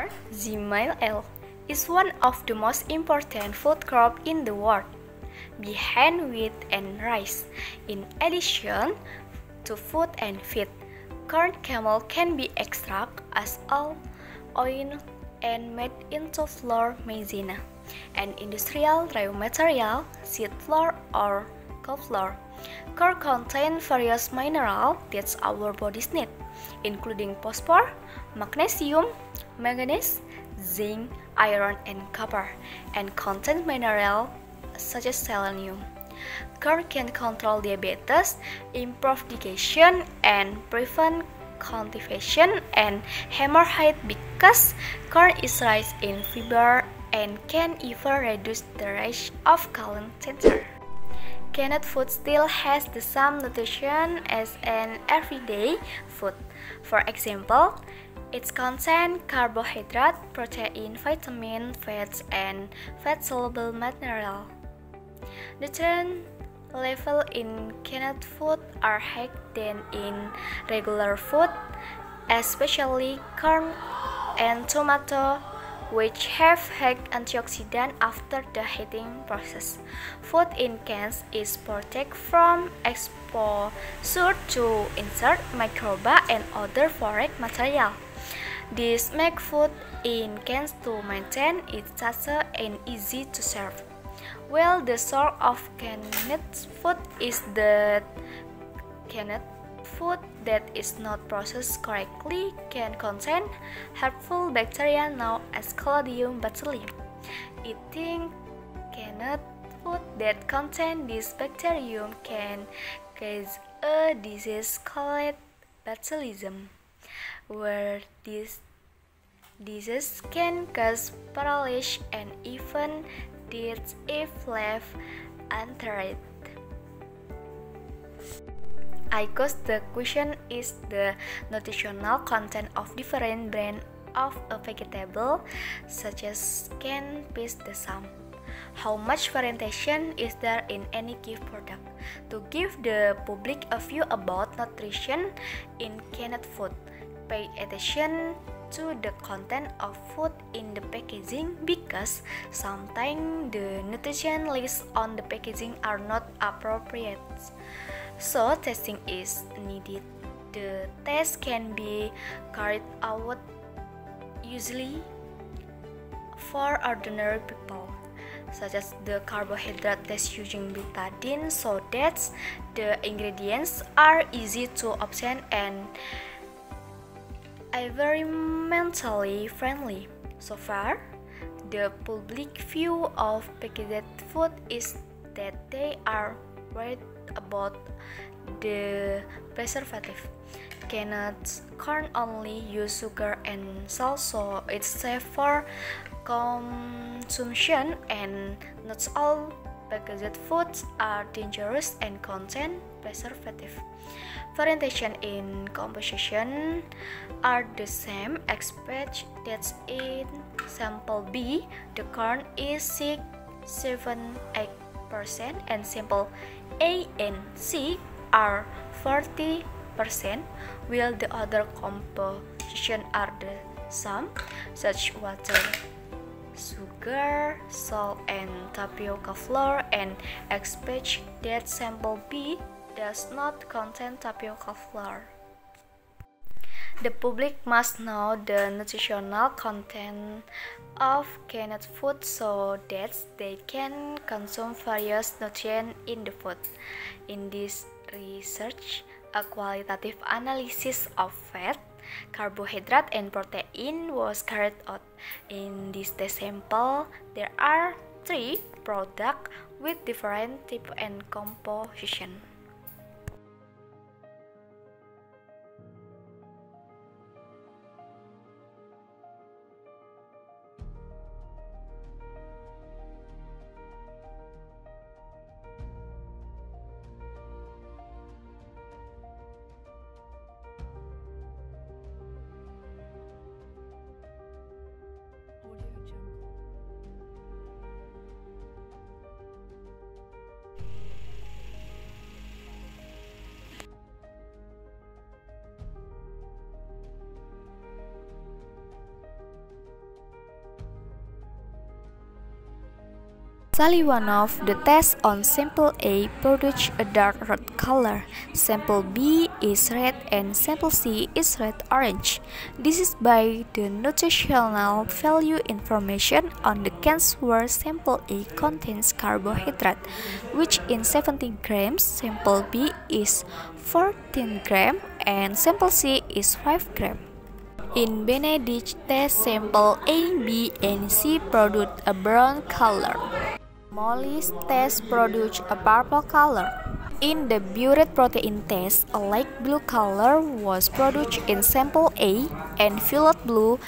Corn, ZML, is one of the most important food crops in the world, behind wheat and rice. In addition to food and feed, corn kernel can be extracted as oil and made into flour maizena, an industrial raw material, seed flour or corn flour. Corn contains various minerals that our bodies need, including phosphorus, magnesium, manganese, zinc, iron, and copper, and contains minerals such as selenium. Corn can control diabetes, improve digestion, and prevent constipation and hemorrhoids because corn is rich in fiber and can even reduce the risk of colon cancer. Canned food still has the same nutrition as an everyday food. For example, it contains carbohydrate, protein, vitamin, fats, and fat-soluble mineral. Nutrient level in canned food are higher than in regular food, especially corn and tomato, which have high antioxidants after the heating process. Food in cans is protected from exposure to insect, microba, and other foreign material. This makes food in cans to maintain its taste and easy to serve. Well, the source of canned food is that canned food that is not processed correctly can contain harmful bacteria known as Clostridium botulinum. Eating canned food that contain this bacterium can cause a disease called botulism, where this disease can cause paralysis and even death if left untreated. I guess the question is the nutritional content of different brands of a vegetable, such as can fish the same. How much fermentation is there in any given product? To give the public a view about nutrition in canned food, pay attention to the content of food in the packaging because sometimes the nutrition lists on the packaging are not appropriate. So testing is needed. The test can be carried out usually for ordinary people, such as the carbohydrate test using betadine, so that the ingredients are easy to obtain and environmentally friendly. So far, the public view of packaged food is that they are worried about the preservative. Canned corn only use sugar and salt, so it's safe for consumption, and not all packaged foods are dangerous and contain preservative. Fermentation in composition are the same, except that in sample B, the corn is 6-7-8% and sample A and C are 40%, while the other composition are the same, such water, sugar, salt, and tapioca flour, and expect that sample B does not contain tapioca flour. The public must know the nutritional content of canned food so that they can consume various nutrients in the food. In this research, a qualitative analysis of fat, carbohydrate, and protein was carried out. In this test sample, there are 3 products with different type and composition. Tally one of the tests on sample A produced a dark red color, sample B is red and sample C is red-orange. This is by the nutritional value information on the cans where sample A contains carbohydrate, which in 17 grams, sample B is 14 grams and sample C is 5 grams. In Benedict test, sample A, B, and C produced a brown color. Molly's test produced a purple color. In the buried protein test, a light blue color was produced in sample A and violet blue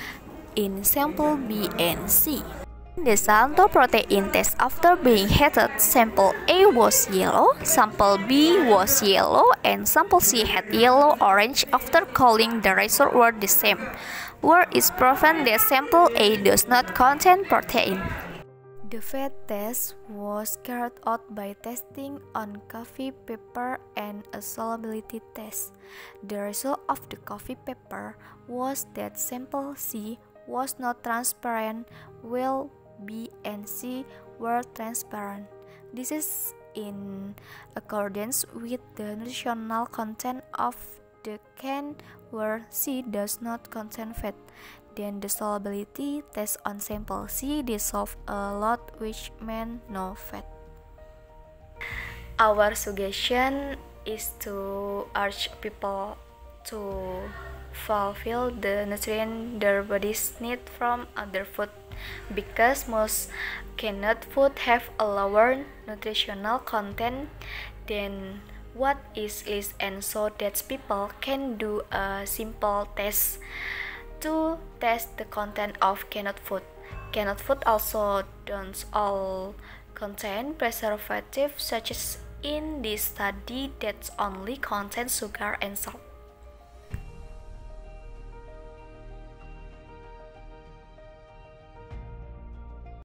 in sample B and C. In the Santo protein test, after being heated, sample A was yellow, sample B was yellow, and sample C had yellow-orange after cooling. The results were the same, where is proven that sample A does not contain protein. The fat test was carried out by testing on coffee paper and a solubility test. The result of the coffee paper was that sample C was not transparent, while B and C were transparent. This is in accordance with the nutritional content of the can, where C does not contain fat. Then the solubility test on sample C dissolved a lot, which meant no fat. Our suggestion is to urge people to fulfill the nutrient their bodies need from other food, because most canned food have a lower nutritional content than what is least, and so that people can do a simple test to test the content of canned food. Canned food also don't all contain preservatives, such as in this study that only contains sugar and salt.